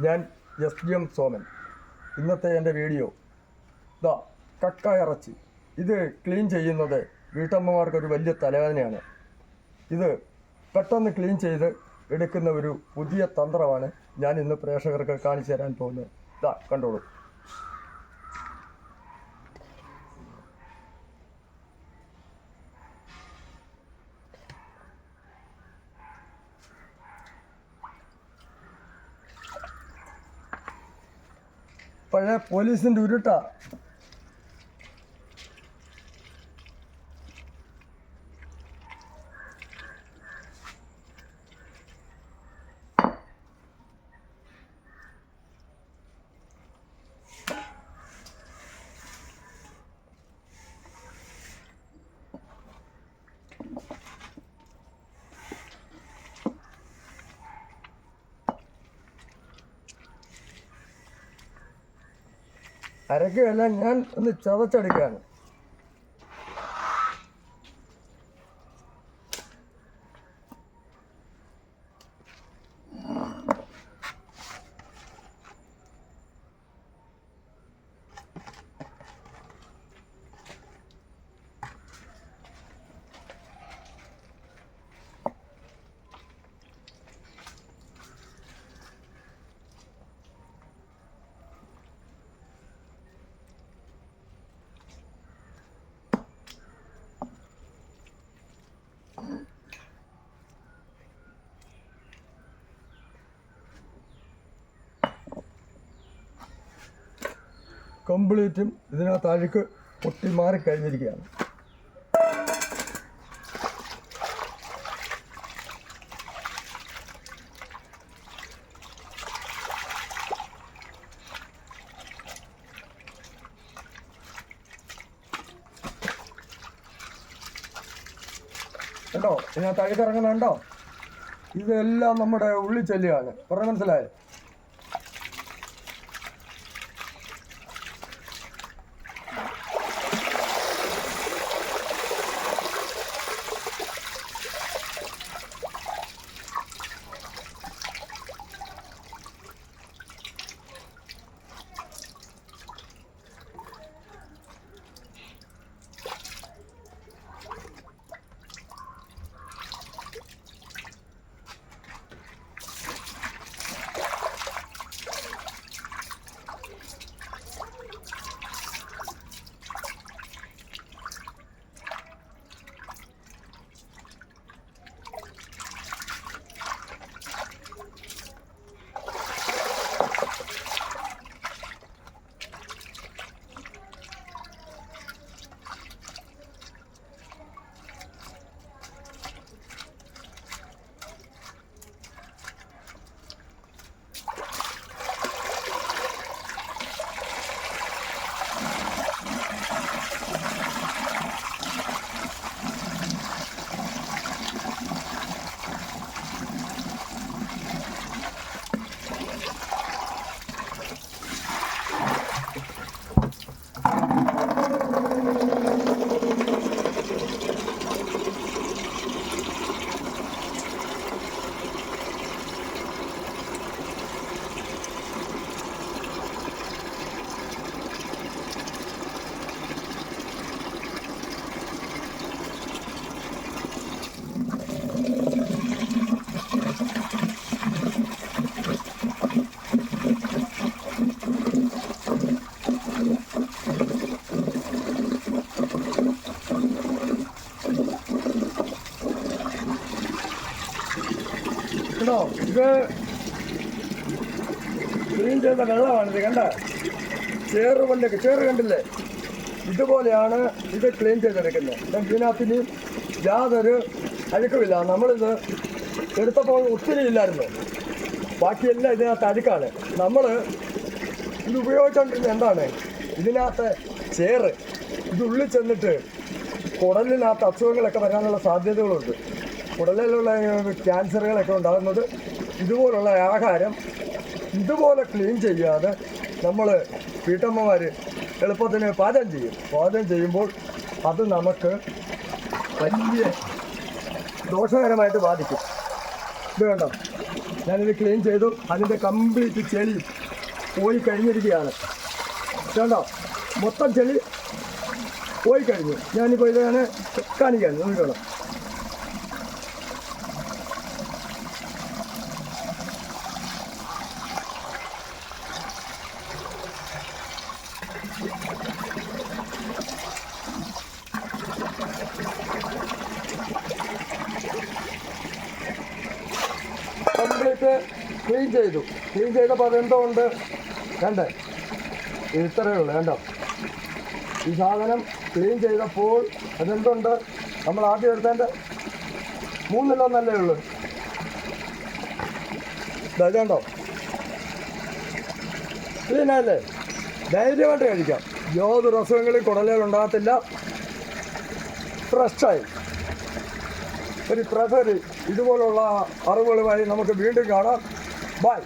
ഞാൻ SGM സോമൻ. ഇന്നത്തെ എൻ്റെ വീഡിയോ കക്ക ഇറച്ചി. ഇത് ക്ലീൻ ചെയ്യുന്നത് വീട്ടമ്മമാർക്കൊരു വലിയ തലവേദനയാണ്. ഇത് പെട്ടെന്ന് ക്ലീൻ ചെയ്ത് എടുക്കുന്ന ഒരു പുതിയ തന്ത്രമാണ് ഞാൻ ഇന്ന് പ്രേക്ഷകർക്ക് കാണിച്ചു തരാൻ പോകുന്നത്. കണ്ടോളൂ. പഴയ പോലീസിൻ്റെ ഉരുട്ട. അരക്കുകയല്ല, ഞാൻ ഒന്ന് ചതച്ചെടുക്കുകയാണ്. കംപ്ലീറ്റും ഇതിനകത്ത് അഴുക്ക് പൊട്ടി മാറിക്കഴിഞ്ഞിരിക്കുകയാണ്. കണ്ടോ, ഇതിനകത്ത് അഴുക്കിറങ്ങുന്നുണ്ടോ? ഇതെല്ലാം നമ്മുടെ ഉള്ളിൽ ചെല്ലുകയാണ്. പറഞ്ഞ മനസ്സിലായോ? ഇത് ക്ലീൻ ചെയ്ത വെള്ളമാണിത്. കണ്ട ചേറ് കണ്ടില്ലേ? ഇതുപോലെയാണ് ഇത് ക്ലീൻ ചെയ്തെടുക്കുന്നത്. ഇതിനകത്തിന് യാതൊരു അഴുക്കുമില്ല. നമ്മളിത് എടുത്തപ്പോൾ ഒത്തിരി ഇല്ലായിരുന്നു, ബാക്കിയെല്ലാം ഇതിനകത്ത് അഴുക്കാണ്. നമ്മൾ ഇത് ഉപയോഗിച്ചുകൊണ്ടിരുന്നത് എന്താണ്? ഇതിനകത്ത് ചേറ് ഇതുള്ളിൽ ചെന്നിട്ട് കുടലിനകത്ത് അസുഖങ്ങളൊക്കെ വരാനുള്ള സാധ്യതകളുണ്ട്. കുടലിലുള്ള ക്യാൻസറുകളൊക്കെ ഉണ്ടാകുന്നത് ഇതുപോലുള്ള ആഹാരം ഇതുപോലെ ക്ലീൻ ചെയ്യാതെ നമ്മൾ വീട്ടമ്മമാർ എളുപ്പത്തിന് പാചകം ചെയ്യുമ്പോൾ അത് നമുക്ക് വലിയ ദോഷകരമായിട്ട് ബാധിക്കും. ഇത് കണ്ടോ, ഞാനിത് ക്ലീൻ ചെയ്തു. അതിൻ്റെ കംപ്ലീറ്റ് ചെളി പോയി കഴിഞ്ഞിരിക്കുകയാണ്. കണ്ടോ, മൊത്തം ചെളി പോയി കഴിഞ്ഞു. ഞാനിപ്പോൾ ഇതാണ് കാണിക്കാൻ നോക്കണം. കംപ്ലീറ്റ് ക്ലീൻ ചെയ്തു. ക്ലീൻ ചെയ്തപ്പോൾ അതെന്തോ ഉണ്ട് കണ്ടേ, ഇത്രയേ ഉള്ളൂ. കണ്ടോ, ഈ സാധനം ക്ലീൻ ചെയ്തപ്പോൾ അതെന്തുണ്ട്, നമ്മൾ ആദ്യം എടുത്തതിൻ്റെ 3 കിലോ എന്നല്ലേ ഉള്ളൂ. ഇതുണ്ടോ, ക്ലീനല്ലേ, ധൈര്യമായിട്ട് കഴിക്കാം. യാതൊരു അസുഖങ്ങളും കുടലുകൾ ഉണ്ടാകത്തില്ല. ഫ്രഷായി ഒരു പ്രസരി ഇതുപോലുള്ള അറിവുകളുമായി നമുക്ക് വീണ്ടും കാണാം. ബൈ.